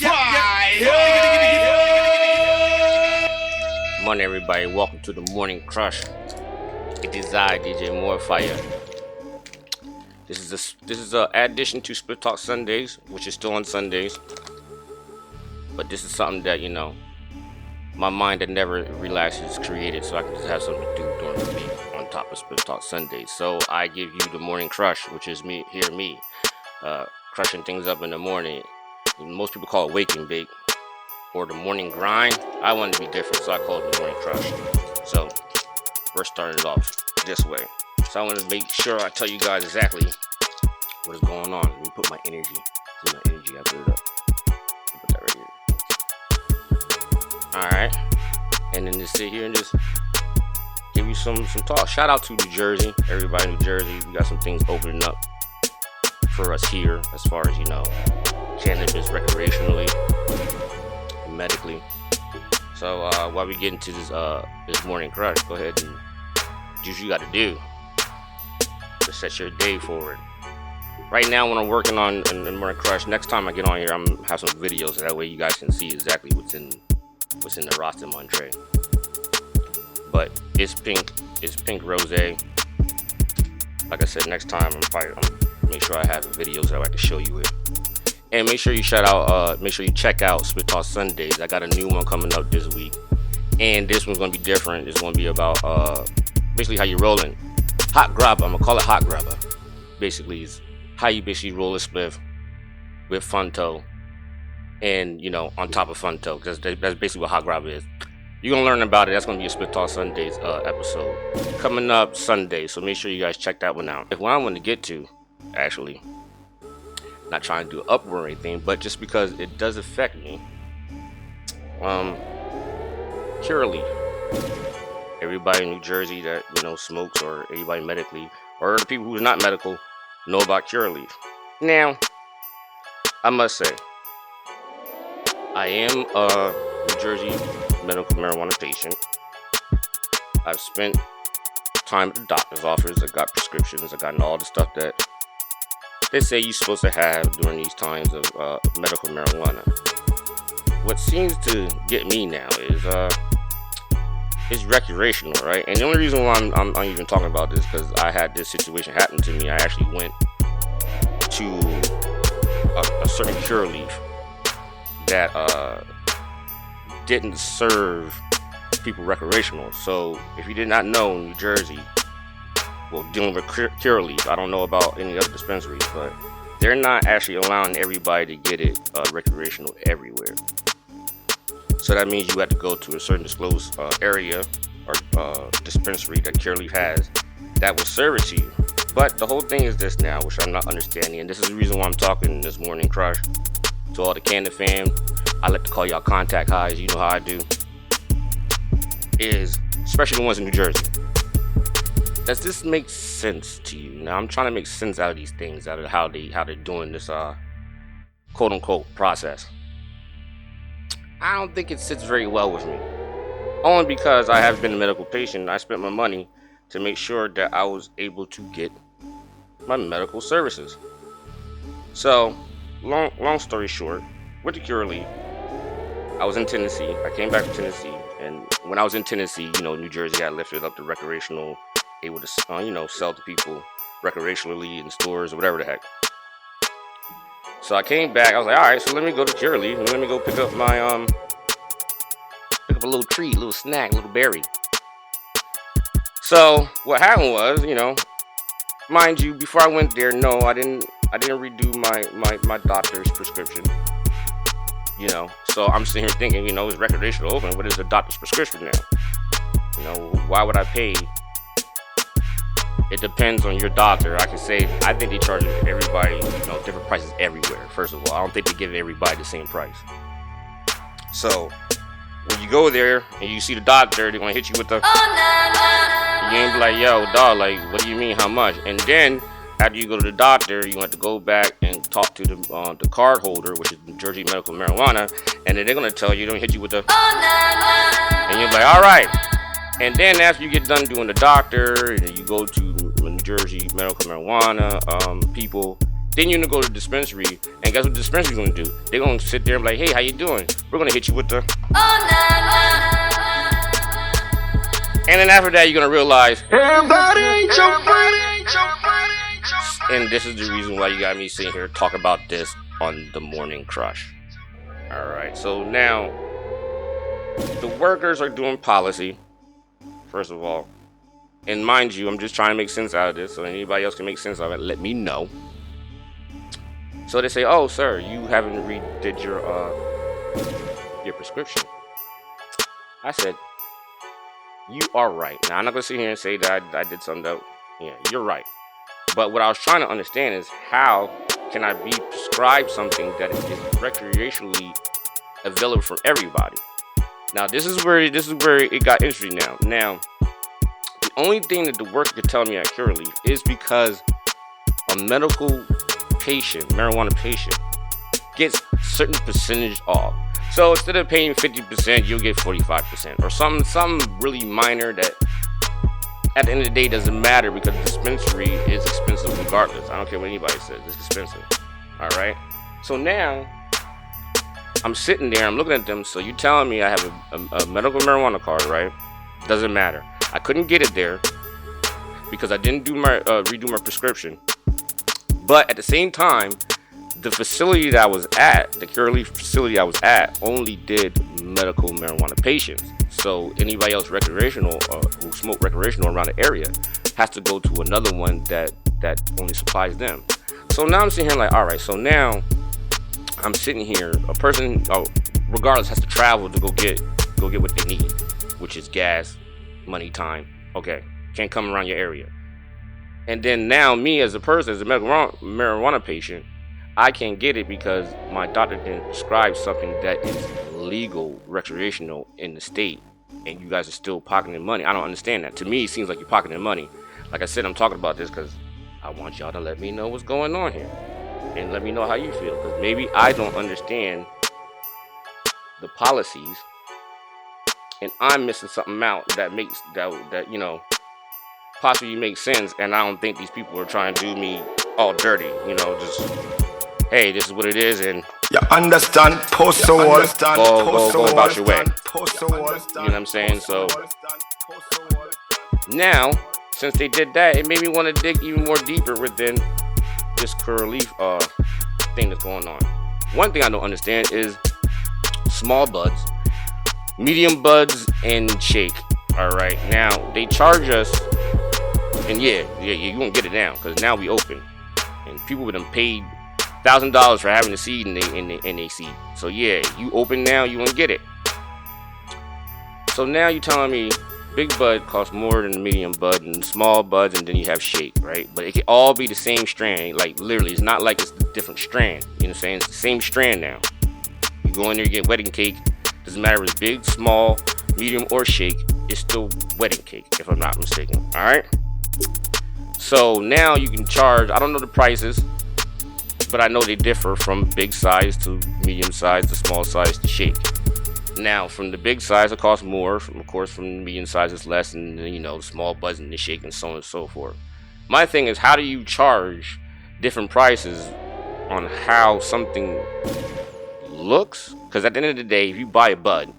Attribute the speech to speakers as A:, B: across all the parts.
A: Morning, everybody. Welcome to the Morning Crush. It is I, DJ More Fiya. This is a addition to Spliff Talk Sundays, which is still on Sundays. But this is something that my mind that never relaxes created, so I can just have something to do during the week on top of Spliff Talk Sundays. So I give you the Morning Crush, which is me, crushing things up in the morning. Most people call it wake and bake, or the morning grind. I wanted to be different, so I call it the Morning Crush. So we're starting it off this way. So I want to make sure I tell you guys exactly what is going on. Let me put my energy. See my energy, I put it up. Put that right here. Alright. And then just sit here and just give you some talk. Shout out to New Jersey. Everybody in New Jersey. We got some things opening up for us here as far as, cannabis recreationally and medically. So while we get into this morning crush, go ahead and do what you got to do to set your day forward. Right now, when I'm working on the morning crush, next time I get on here, I'm gonna have some videos so that way you guys can see exactly what's in the roster tray. But it's pink Rozay. Like I said, next time I'm make sure I have the videos so I can show you it. And make sure you check out Splifftalksundays. I got a new one coming up this week, and this one's gonna be different. It's gonna be about basically how you rolling hot GrABbA. I'm gonna call it hot GrABbA. Basically, is how you basically roll a spliff with funto, and on top of funto, because that's basically what hot GrABbA is. You're gonna learn about it. That's gonna be a Splifftalksundays episode coming up Sunday. So make sure you guys check that one out. If what I want to get to, actually. Not trying to do an uproar or anything, but just because it does affect me. Curaleaf. Everybody in New Jersey that smokes, or anybody medically, or the people who's not medical, know about Curaleaf. Now, I must say, I am a New Jersey medical marijuana patient. I've spent time at the doctor's office. I got prescriptions. I gotten all the stuff that they say you're supposed to have during these times of medical marijuana. What seems to get me now is recreational, right? And the only reason why I'm even talking about this because I had this situation happen to me. I actually went to a certain Curaleaf that didn't serve people recreational. So if you did not know, New Jersey, dealing with Curaleaf, I don't know about any other dispensaries, but they're not actually allowing everybody to get it recreational everywhere. So that means you have to go to a certain disclosed area or dispensary that Curaleaf has that will serve it to you. But the whole thing is this now, which I'm not understanding, and this is the reason why I'm talking this morning crush to all the canna fam. I like to call y'all contact highs, you know how I do, is especially the ones in New Jersey. Does this make sense to you? Now I'm trying to make sense out of these things, out of how they're doing this quote unquote process. I don't think it sits very well with me. Only because I have been a medical patient. I spent my money to make sure that I was able to get my medical services. So, long story short, with the Curaleaf, I was in Tennessee. I came back to Tennessee, and when I was in Tennessee, New Jersey had lifted up the recreational, able to sell to people recreationally in stores or whatever the heck. So I came back. I was like, all right, so let me go to Curaleaf and let me go pick up my pick up a little treat, a little snack, a little berry. So what happened was, mind you, before I went there, no, I didn't redo my doctor's prescription. So I'm sitting here thinking, it's recreational open. What is the doctor's prescription now? Why would I pay? It depends on your doctor. I can say, I think they charge everybody, different prices everywhere. First of all, I don't think they give everybody the same price. So when you go there and you see the doctor, they're gonna hit you with the. You ain't be like, yo, dog, like, what do you mean, how much? And then after you go to the doctor, you have to go back and talk to the card holder, which is New Jersey Medical Marijuana, and then they're gonna tell you, they're gonna hit you with the. And you're like, all right. And then after you get done doing the doctor, and you go to New Jersey Medical Marijuana people, Then you're gonna go to the dispensary, and guess what the dispensary's gonna do? They're gonna sit there and be like, hey, how you doing? We're gonna hit you with the. And then after that, you're gonna realize. And this is the reason why you got me sitting here talking about this on the Morning Krush. Alright, so now the workers are doing policy, first of all. And mind you, I'm just trying to make sense out of this, so anybody else can make sense of it, let me know. So they say, oh sir, you haven't redid your prescription. I said, you are right. Now I'm not gonna sit here and say that I did something that, yeah, you're right. But what I was trying to understand is, how can I be prescribed something that is recreationally available for everybody? Now this is where it got interesting now. Now, the only thing that the worker could tell me at Curaleaf is because a medical patient, marijuana patient, gets certain percentage off. So instead of paying 50%, you'll get 45%, or something really minor that at the end of the day doesn't matter, because the dispensary is expensive regardless. I don't care what anybody says, it's expensive. Alright? So now I'm sitting there, I'm looking at them. So you telling me I have a medical marijuana card, right? Doesn't matter. I couldn't get it there because I didn't do my redo my prescription. But at the same time, the facility that I was at, the Curaleaf facility I was at, only did medical marijuana patients. So anybody else recreational who smoke recreational around the area has to go to another one that only supplies them. So now I'm sitting here like, all right. So now I'm sitting here. A person, regardless, has to travel to go get what they need, which is gas, money, time. Okay, can't come around your area. And then now me as a person, as a medical marijuana patient, I can't get it because my doctor didn't prescribe something that is legal, recreational in the state, and you guys are still pocketing money. I don't understand that. To me, it seems like you're pocketing money. Like I said, I'm talking about this because I want y'all to let me know what's going on here, and let me know how you feel, because maybe I don't understand the policies, and I'm missing something out that makes that you know, possibly makes sense. And I don't think these people are trying to do me all dirty. You know, just hey, this is what it is, and
B: you understand, post so
A: go about your way. You know what I'm saying? So now, since they did that, it made me want to dig even more deeper within this Curaleaf thing that's going on. One thing I don't understand is small buds, medium buds, and shake. All right, now they charge us, and yeah, you won't get it now because now we open, and people would have paid $1,000 for having a seed in they seed. So yeah, you open now, you won't get it. So now you're telling me big bud costs more than medium bud and small buds, and then you have shake, right? But it can all be the same strand. Like literally, it's not like it's a different strand. You know what I'm saying? It's the same strand now. You go in there, you get wedding cake. Doesn't matter if it's big, small, medium, or shake. It's still wedding cake, if I'm not mistaken. All right. So now you can charge. I don't know the prices, but I know they differ from big size to medium size to small size to shake. Now, from the big size, it costs more. Of course, from the medium size, it's less, and you know, small buds and the shake and so on and so forth. My thing is, how do you charge different prices on how something looks? Because at the end of the day, if you buy a bud,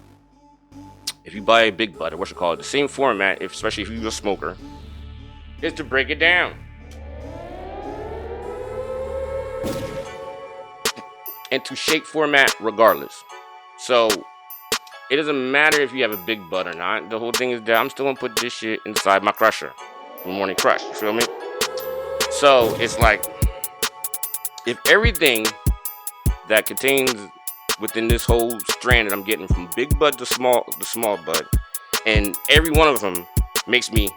A: if you buy a big bud, or what you call it, the same format, especially if you're a smoker, is to break it down into shake format regardless. So it doesn't matter if you have a big bud or not. The whole thing is that I'm still gonna put this shit inside my crusher, the Morning Krush. You feel me? So it's like, if everything that contains within this whole strand that I'm getting from big bud to small bud, and every one of them makes me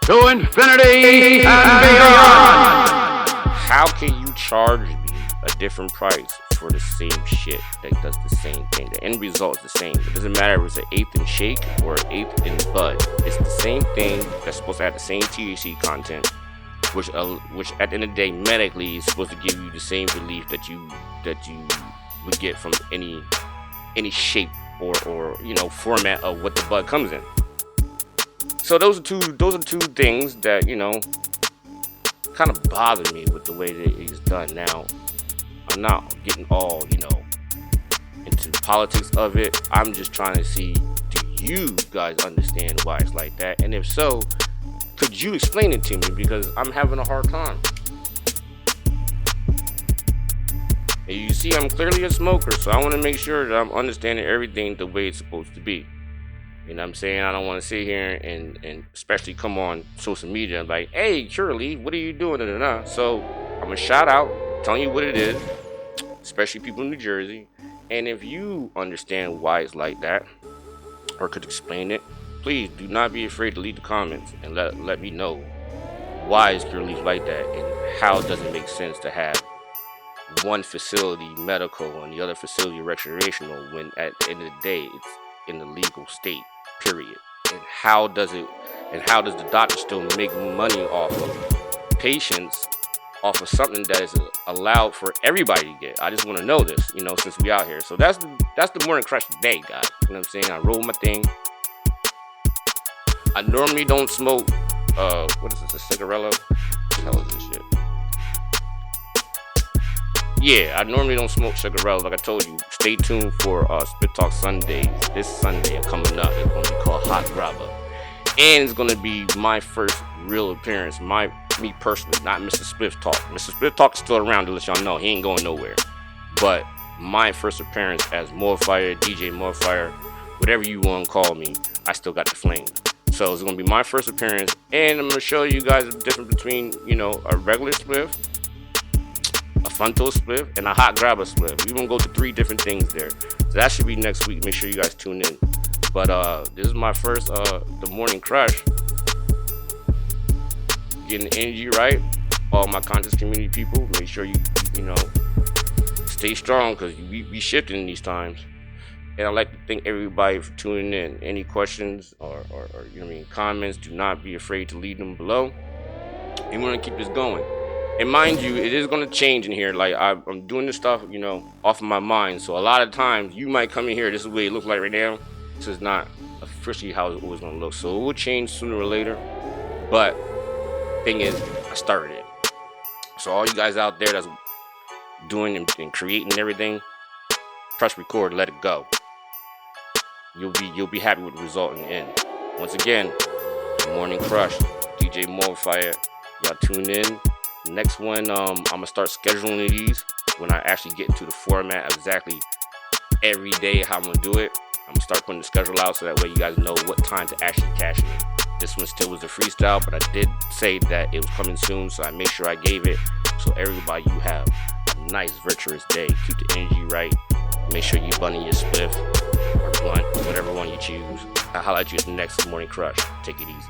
C: to infinity and beyond.
A: How can you charge me a different price for the same shit that does the same thing? The end result is the same. It doesn't matter if it's an eighth in shake or an eighth in bud. It's the same thing that's supposed to have the same THC content, which at the end of the day, medically is supposed to give you the same relief that you would get from any shape or you know, format of what the bud comes in. So those are two things that, you know, kind of bothered me with the way that it's done. Now, I'm not getting all, into politics of it. I'm just trying to see, do you guys understand why it's like that? And if so, could you explain it to me? Because I'm having a hard time. And you see, I'm clearly a smoker, so I want to make sure that I'm understanding everything the way it's supposed to be. You know what I'm saying? I don't want to sit here and especially come on social media like, hey, Curaleaf, what are you doing? So I'm going to shout out, telling you what it is, especially people in New Jersey. And if you understand why it's like that, or could explain it, please do not be afraid to leave the comments and let me know why is Curaleaf like that, and how does it make sense to have one facility medical and the other facility recreational, when at the end of the day it's in the legal state, period. And how does the doctor still make money off of patients, off of something that is allowed for everybody to get? I just want to know this, since we out here. So that's the morning crush today, guys. You know what I'm saying? I roll my thing. I normally don't smoke what is this, a cigarello? What the hell is this shit? Yeah, I normally don't smoke cigarettes. Like I told you, stay tuned for Splifftalksundays. This Sunday coming up, it's going to be called Hot GrABbA. And it's going to be my first real appearance. Me personally, not Mr. Spliff Talk. Mr. Spliff Talk is still around to let y'all know. He ain't going nowhere. But my first appearance as Fire, DJ Fire, whatever you want to call me, I still got the flame. So it's going to be my first appearance. And I'm going to show you guys the difference between, a regular spliff, a fronto spliff, and a hot GrABbA spliff. We're gonna go to 3 different things there. So that should be next week. Make sure you guys tune in. But this is my first the morning crush. Getting the energy right. All my conscious community people, make sure you stay strong, because we shifting in these times. And I'd like to thank everybody for tuning in. Any questions or comments, do not be afraid to leave them below. And we're gonna keep this going. And mind you, it is going to change in here. Like, I'm doing this stuff, off of my mind. So a lot of times, you might come in here, this is the way it looks like right now. This is not officially how it's always going to look. So it will change sooner or later. But thing is, I started it. So all you guys out there that's doing and creating and everything, press record, let it go. You'll be happy with the result in the end. Once again, Morning Crush, DJ Fire. Y'all tune in. Next one, I'm gonna start scheduling these when I actually get into the format of exactly every day how I'm gonna do it. I'm gonna start putting the schedule out so that way you guys know what time to actually cash it. This one still was a freestyle, but I did say that it was coming soon, so I made sure I gave it, so everybody, you have a nice virtuous day. Keep the energy right. Make sure you button your spliff or blunt, whatever one you choose. I'll holler at you at the next morning crush. Take it easy.